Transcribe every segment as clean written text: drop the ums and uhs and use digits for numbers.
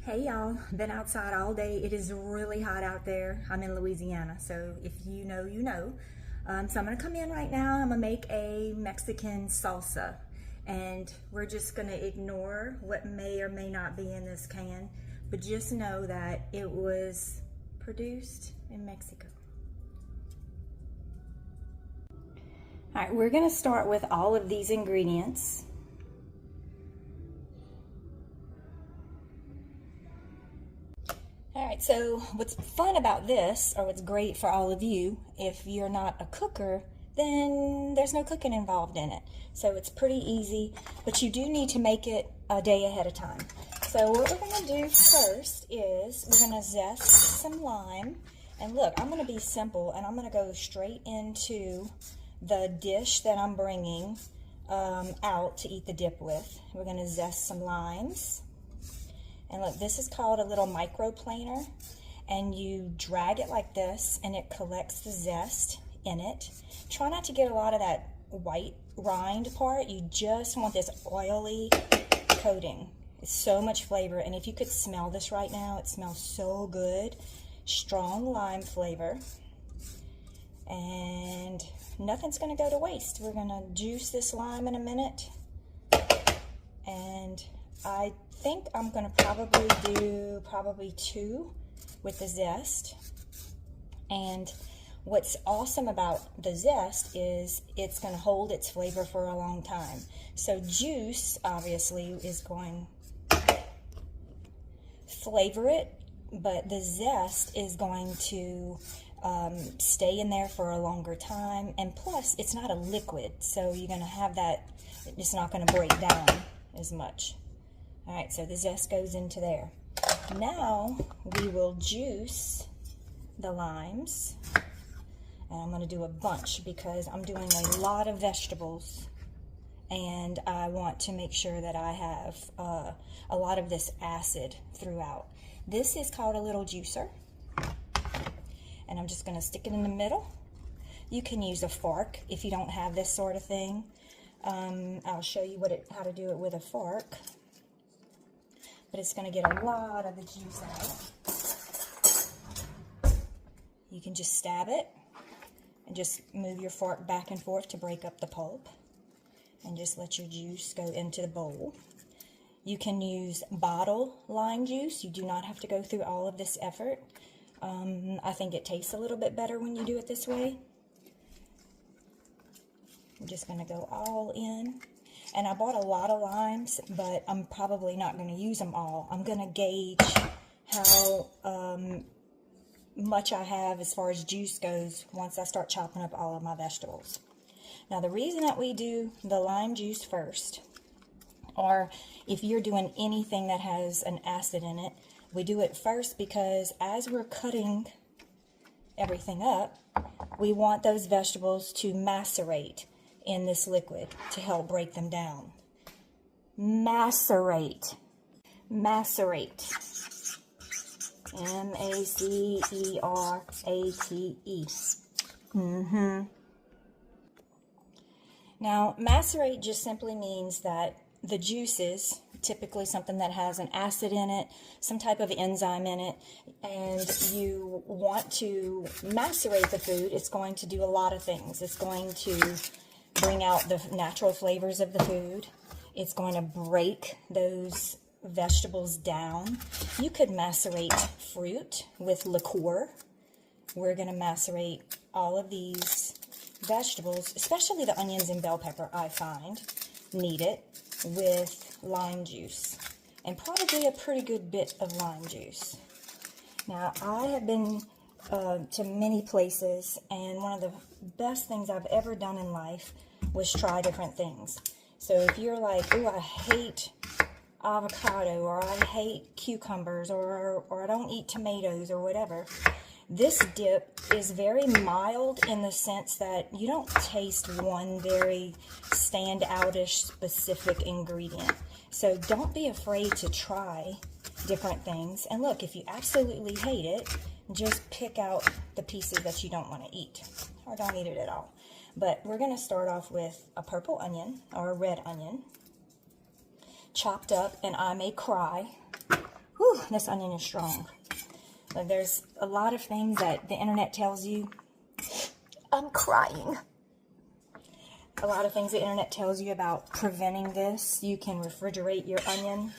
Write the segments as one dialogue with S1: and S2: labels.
S1: Hey y'all, been outside all day. It is really hot out there. I'm in Louisiana, so if you know, you know. So I'm gonna come in right now. I'm gonna make a Mexican salsa, and we're just gonna ignore what may or may not be in this can, but just know that it was produced in Mexico. All right, we're gonna start with all of these ingredients. All right, so what's fun about this, or what's great for all of you, if you're not a cooker, then there's no cooking involved in it. So it's pretty easy, but you do need to make it a day ahead of time. So what we're gonna do first is we're gonna zest some lime. And look, I'm gonna be simple, and I'm gonna go straight into the dish that I'm bringing out to eat the dip with. We're gonna zest some limes. And look, this is called a little microplaner, and you drag it like this and it collects the zest in it. Try not to get a lot of that white rind part. You just want this oily coating. It's so much flavor, and if you could smell this right now, it smells so good. Strong lime flavor, and nothing's gonna go to waste. We're gonna juice this lime in a minute, and I think I'm gonna probably do two with the zest. And what's awesome about the zest is it's gonna hold its flavor for a long time. So juice obviously is going to flavor it, but the zest is going to stay in there for a longer time. And plus, it's not a liquid, so you're gonna have that, it's not gonna break down as much. All right, so the zest goes into there. Now we will juice the limes, and I'm gonna do a bunch because I'm doing a lot of vegetables, and I want to make sure that I have a lot of this acid throughout. This is called a little juicer, and I'm just gonna stick it in the middle. You can use a fork if you don't have this sort of thing. I'll show you how to do it with a fork. But it's going to get a lot of the juice out. You can just stab it and just move your fork back and forth to break up the pulp, and just let your juice go into the bowl. You can use bottle lime juice. You do not have to go through all of this effort. I think it tastes a little bit better when you do it this way. I'm just going to go all in. And I bought a lot of limes, but I'm probably not going to use them all. I'm going to gauge how much I have as far as juice goes once I start chopping up all of my vegetables. Now, the reason that we do the lime juice first, or if you're doing anything that has an acid in it, we do it first because as we're cutting everything up, we want those vegetables to macerate in this liquid to help break them down. Macerate. Macerate. M-A-C-E-R-A-T-E. Now, macerate just simply means that the juices, typically something that has an acid in it, some type of enzyme in it, and you want to macerate the food, it's going to do a lot of things. It's going to bring out the natural flavors of the food. It's going to break those vegetables down. You could macerate fruit with liqueur. We're going to macerate all of these vegetables, especially the onions and bell pepper, I find, need it with lime juice, and probably a pretty good bit of lime juice. Now, I have been to many places, and one of the best things I've ever done in life was try different things. So if you're like, oh, I hate avocado, or I hate cucumbers, or I don't eat tomatoes, or whatever, this dip is very mild in the sense that you don't taste one very stand-outish specific ingredient. So don't be afraid to try different things. And look, if you absolutely hate it, just pick out the pieces that you don't want to eat, or don't eat it at all. But we're going to start off with a purple onion, or a red onion, chopped up, and I may cry. Whew. this onion is strong. Like, there's a lot of things that the internet tells you. I'm crying. A lot of things the internet tells you about preventing this. You can refrigerate your onion.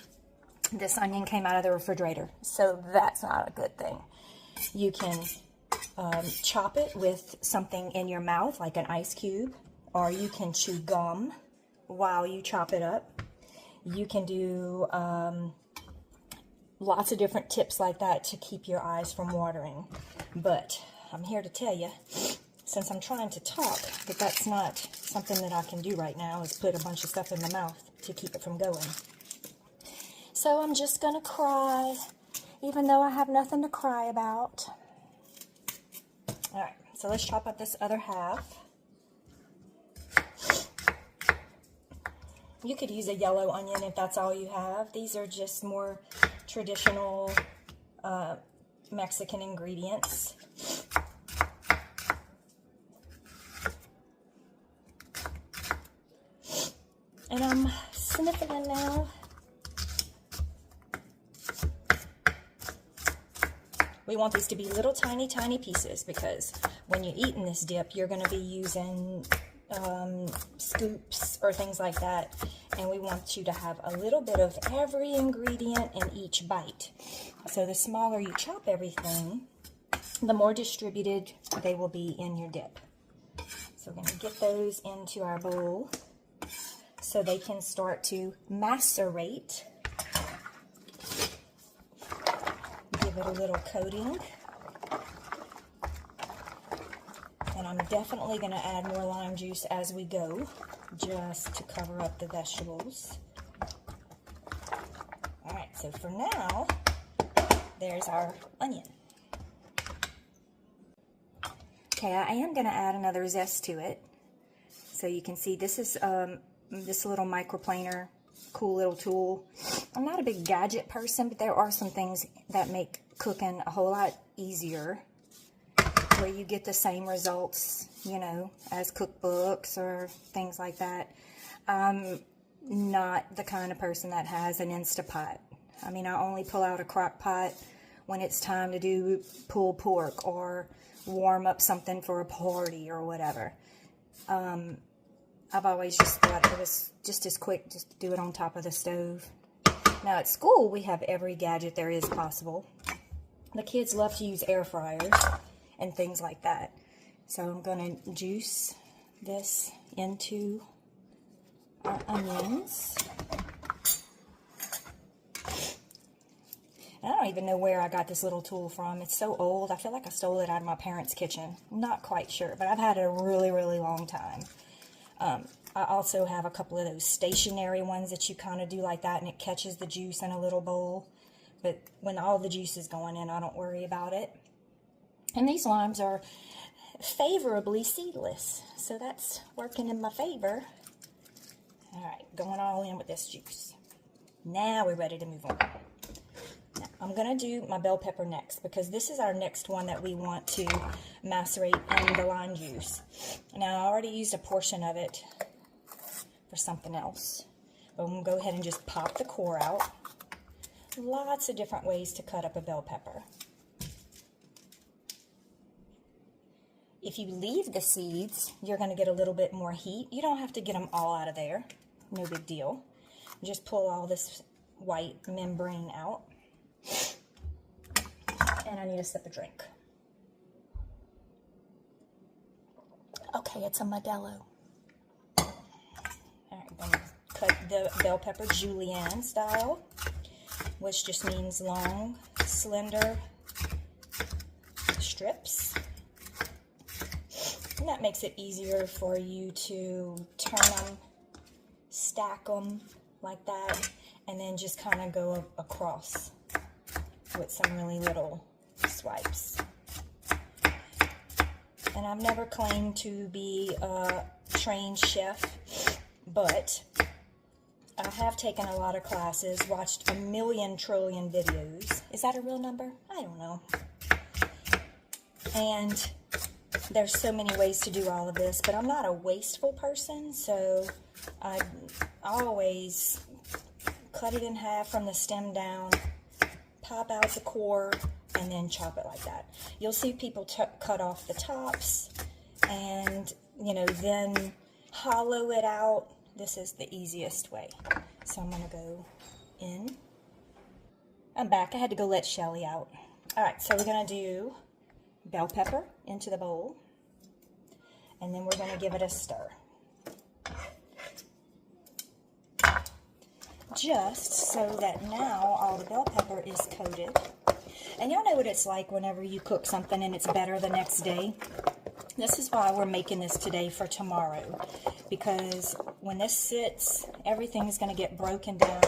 S1: This onion came out of the refrigerator, so that's not a good thing. You can chop it with something in your mouth, like an ice cube, or you can chew gum while you chop it up. You can do lots of different tips like that to keep your eyes from watering. But I'm here to tell you, since I'm trying to talk, that that's not something that I can do right now, is put a bunch of stuff in my mouth to keep it from going. So I'm just gonna cry, even though I have nothing to cry about. All right, so let's chop up this other half. You could use a yellow onion if that's all you have. These are just more traditional Mexican ingredients. And I'm sniffling now. We want these to be little tiny, tiny pieces, because when you're eating this dip, you're going to be using scoops or things like that. And we want you to have a little bit of every ingredient in each bite. So the smaller you chop everything, the more distributed they will be in your dip. So we're going to get those into our bowl so they can start to macerate. Give it a little coating. And I'm definitely going to add more lime juice as we go, just to cover up the vegetables. Alright, so for now, there's our onion. Okay, I am going to add another zest to it. So you can see this is this little microplaner, cool little tool. I'm not a big gadget person, but there are some things that make cooking a whole lot easier, where you get the same results, you know, as cookbooks or things like that. I'm not the kind of person that has an Instapot. I mean, I only pull out a crock pot when it's time to do pulled pork or warm up something for a party or whatever. I've always just thought it was just as quick just to do it on top of the stove. Now at school, we have every gadget there is possible. The kids love to use air fryers and things like that. So I'm going to juice this into our onions. And I don't even know where I got this little tool from. It's so old. I feel like I stole it out of my parents' kitchen. I'm not quite sure, but I've had it a really, really long time. I also have a couple of those stationary ones that you kind of do like that, and it catches the juice in a little bowl. But when all the juice is going in, I don't worry about it. And these limes are favorably seedless, so that's working in my favor. All right, going all in with this juice. Now we're ready to move on. Now, I'm going to do my bell pepper next, because this is our next one that we want to macerate in the lime juice. Now, I already used a portion of it for something else, but I'm going to go ahead and just pop the core out. Lots of different ways to cut up a bell pepper. If you leave the seeds, you're going to get a little bit more heat. You don't have to get them all out of there. No big deal. Just pull all this white membrane out. And I need a sip of drink. Okay, it's a Modelo. All right, I'm going to cut the bell pepper julienne style, which just means long, slender strips. And that makes it easier for you to turn them, stack them like that, and then just kind of go across with some really little swipes. And I've never claimed to be a trained chef, but I have taken a lot of classes, watched a million trillion videos. Is that a real number? I don't know. And there's so many ways to do all of this, but I'm not a wasteful person, so I always cut it in half from the stem down, pop out the core and then chop it like that. You'll see people cut off the tops and, you know, then hollow it out. This is the easiest way. So I'm gonna go in. I'm back. I had to go let Shelly out. All right, so we're gonna do bell pepper into the bowl, and then we're gonna give it a stir. Just so that now all the bell pepper is coated. And y'all know what it's like whenever you cook something and it's better the next day. This is why we're making this today for tomorrow, because when this sits, everything's going to get broken down.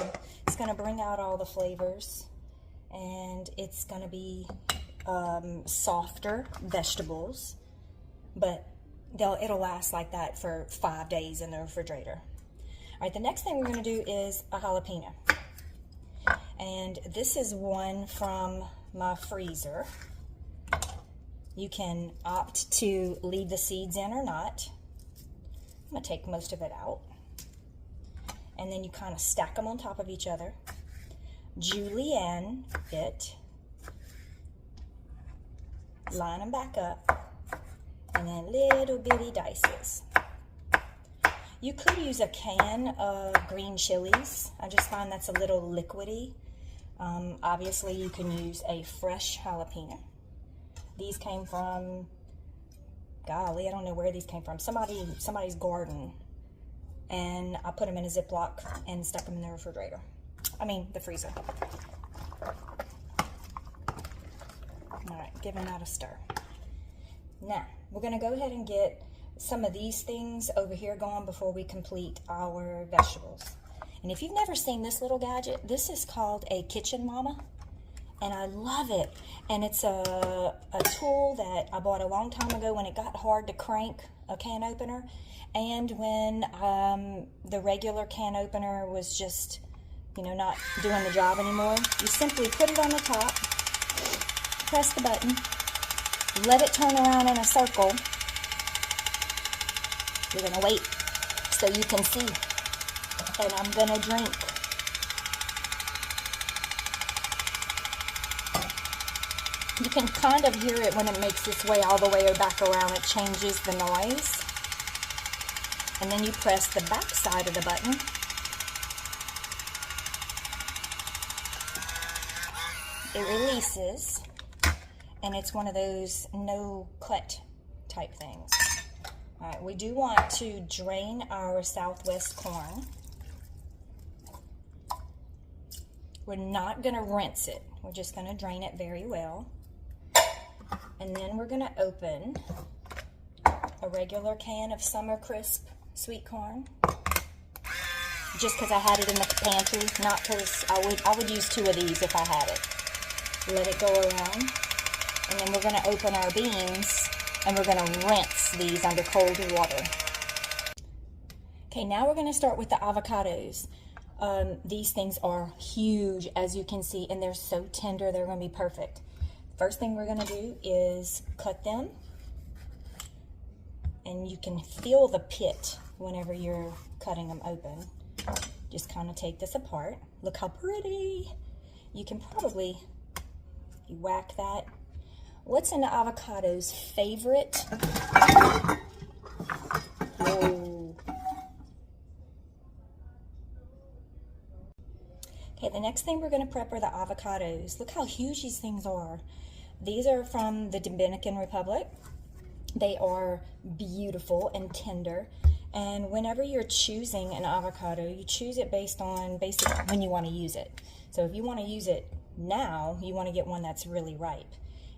S1: It's going to bring out all the flavors, and it's going to be softer vegetables, but it'll last like that for 5 days in the refrigerator. All right, the next thing we're going to do is a jalapeno. And this is one from my freezer. You can opt to leave the seeds in or not. I'm going to take most of it out. And then you kind of stack them on top of each other. Julienne it. Line them back up. And then little bitty dices. You could use a can of green chilies. I just find that's a little liquidy. Obviously, you can use a fresh jalapeno. These came from, golly, I don't know where these came from. Somebody's garden. And I put them in a Ziploc and stuck them in the refrigerator. I mean, the freezer. All right, giving that a stir. Now, we're going to go ahead and get some of these things over here going before we complete our vegetables. And if you've never seen this little gadget, this is called a Kitchen Mama, and I love it. And it's a tool that I bought a long time ago when it got hard to crank a can opener, and when the regular can opener was just, you know, not doing the job anymore. You simply put it on the top, press the button, let it turn around in a circle. You're going to wait so you can see. And I'm going to drink. You can kind of hear it when it makes its way all the way back around. It changes the noise. And then you press the back side of the button. It releases. And it's one of those no-cut type things. All right, we do want to drain our Southwest corn. We're not going to rinse it. We're just going to drain it very well. And then we're going to open a regular can of Summer Crisp sweet corn. Just because I had it in the pantry, not because I would use 2 of these if I had it. Let it go around. And then we're going to open our beans. And we're going to rinse these under cold water. Okay, now we're going to start with the avocados. These things are huge, as you can see, and they're so tender, they're going to be perfect. First thing we're going to do is cut them. And you can feel the pit whenever you're cutting them open. Just kind of take this apart. Look how pretty. You can probably whack that. What's an avocado's favorite? Whoa. Okay, the next thing we're going to prep are the avocados. Look how huge these things are. These are from the Dominican Republic. They are beautiful and tender. And whenever you're choosing an avocado, you choose it based on basically when you want to use it. So if you want to use it now, you want to get one that's really ripe.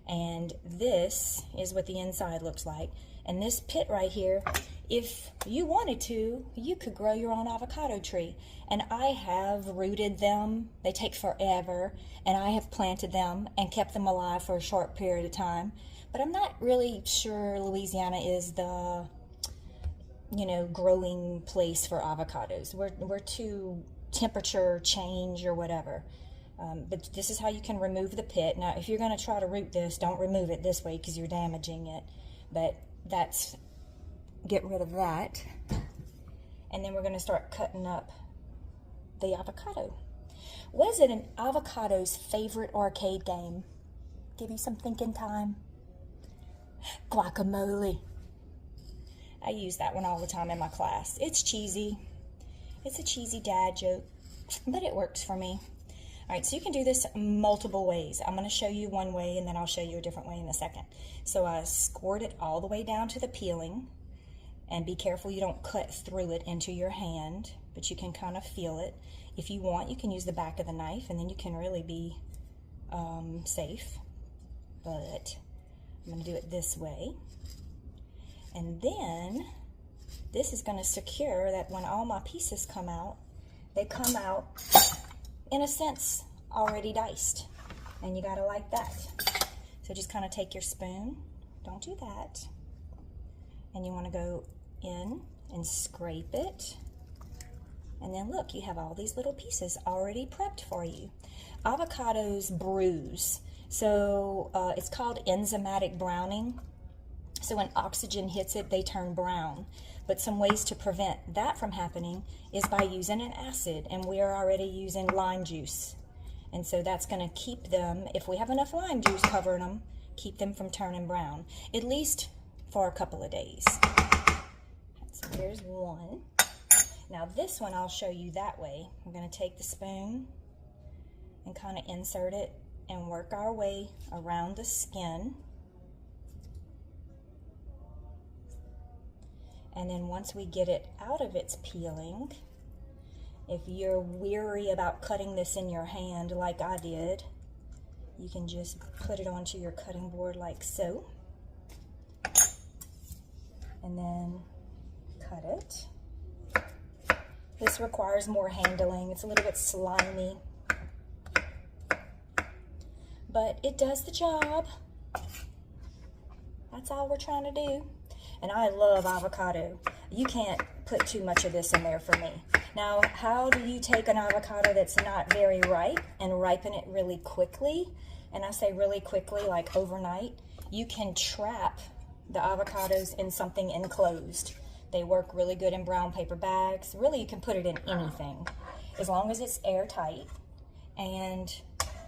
S1: And this is what the inside looks like. And this pit right here, if you wanted to, you could grow your own avocado tree. And I have rooted them. They take forever. And I have planted them and kept them alive for a short period of time. But I'm not really sure Louisiana is the, you know, growing place for avocados. We're too temperature change or whatever. But this is how you can remove the pit. Now, if you're going to try to root this, don't remove it this way because you're damaging it. But get rid of that. And then we're going to start cutting up the avocado. What is it an avocado's favorite arcade game? Give you some thinking time. Guacamole. I use that one all the time in my class. It's cheesy. It's a cheesy dad joke, but it works for me. All right, so you can do this multiple ways. I'm going to show you one way, and then I'll show you a different way in a second. So I squirt it all the way down to the peeling, and be careful you don't cut through it into your hand, but you can kind of feel it. If you want, you can use the back of the knife, and then you can really be safe. But I'm going to do it this way. And then this is going to secure that when all my pieces come out, they come out, in a sense, already diced. And you got to like that. So just kind of take your spoon. Don't do that. And you want to go in and scrape it. And then look, you have all these little pieces already prepped for you. Avocados bruise. So it's called enzymatic browning. So when oxygen hits it, they turn brown. But some ways to prevent that from happening is by using an acid. And we are already using lime juice. And so that's going to keep them, if we have enough lime juice covering them, keep them from turning brown. At least for a couple of days. So there's one. Now this one I'll show you that way. We're going to take the spoon and kind of insert it and work our way around the skin. And then once we get it out of its peeling, if you're weary about cutting this in your hand like I did, you can just put it onto your cutting board like so. And then cut it. This requires more handling. It's a little bit slimy, but it does the job. That's all we're trying to do. And I love avocado. You can't put too much of this in there for me. Now, how do you take an avocado that's not very ripe and ripen it really quickly? And I say really quickly, like overnight. You can trap the avocados in something enclosed. They work really good in brown paper bags. Really, you can put it in anything, as long as it's airtight. And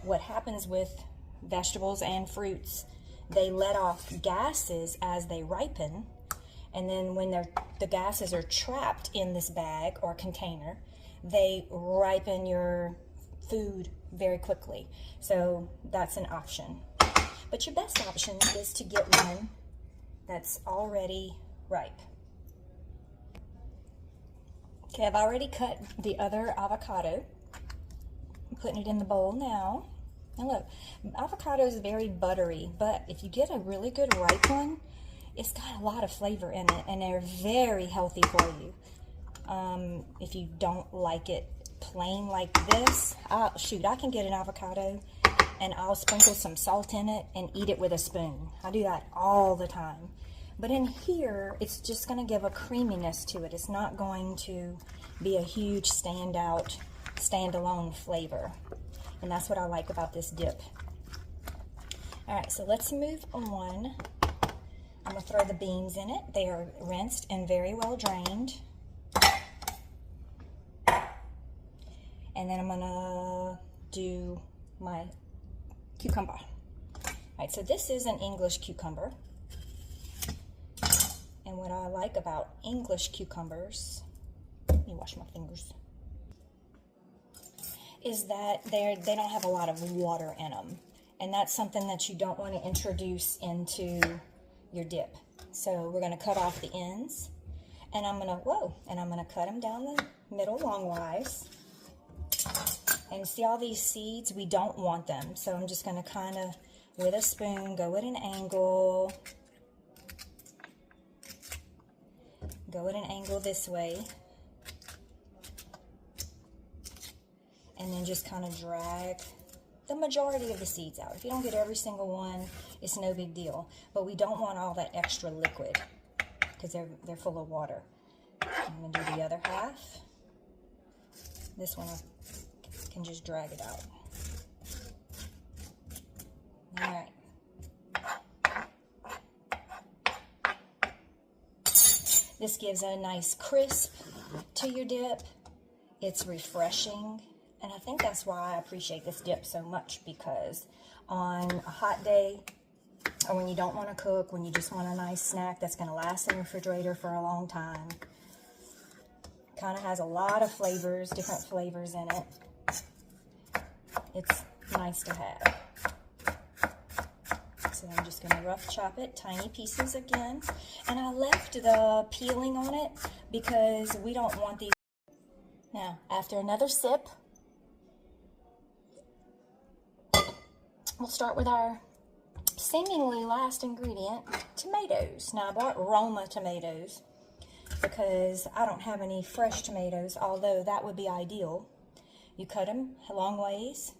S1: what happens with vegetables and fruits, they let off gases as they ripen. And then when the gases are trapped in this bag or container, they ripen your food very quickly. So that's an option. But your best option is to get one that's already ripe. Okay, I've already cut the other avocado. I'm putting it in the bowl now. And look, avocado is very buttery, but if you get a really good ripe one, it's got a lot of flavor in it, and they're very healthy for you. If you don't like it plain like this, shoot, I can get an avocado and I'll sprinkle some salt in it and eat it with a spoon. I do that all the time. But in here, it's just going to give a creaminess to it. It's not going to be a huge standout, standalone flavor. And that's what I like about this dip. All right, so let's move on. I'm going to throw the beans in it. They are rinsed and very well drained. And then I'm going to do my cucumber. All right, so this is an English cucumber. And what I like about English cucumbers, let me wash my fingers, is that they don't have a lot of water in them. And that's something that you don't want to introduce into your dip. So we're going to cut off the ends, and I'm going to cut them down the middle longwise. And see all these seeds? We don't want them. So I'm just going to kind of, with a spoon, go at an angle. Go at an angle this way. And then just kind of drag the majority of the seeds out. If you don't get every single one, it's no big deal. But we don't want all that extra liquid because they're full of water. I'm going to do the other half. This one I can just drag it out. All right. This gives a nice crisp to your dip. It's refreshing, And I think that's why I appreciate this dip so much, because on a hot day, or when you don't want to cook, when you just want a nice snack that's going to last in the refrigerator for a long time, kind of has a lot of flavors, different flavors in it. It's nice to have. So I'm just going to rough chop it, tiny pieces again. And I left the peeling on it because we don't want these. Now, after another sip, we'll start with our seemingly last ingredient, tomatoes. Now, I bought Roma tomatoes because I don't have any fresh tomatoes, although that would be ideal. You cut them long ways.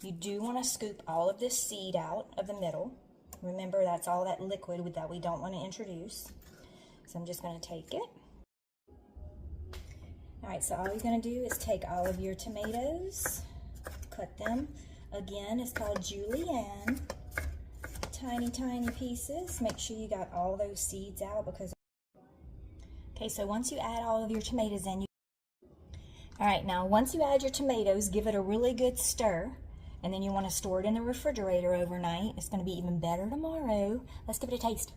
S1: You do want to scoop all of this seed out of the middle. Remember, that's all that liquid that we don't want to introduce. So I'm just going to take it. All right, so all you're going to do is take all of your tomatoes, cut them. Again, it's called julienne. Tiny, tiny pieces. Make sure you got all those seeds out because... Okay, so once you add all of your tomatoes in, all right, now once you add your tomatoes, give it a really good stir, and then you want to store it in the refrigerator overnight. It's going to be even better tomorrow. Let's give it a taste.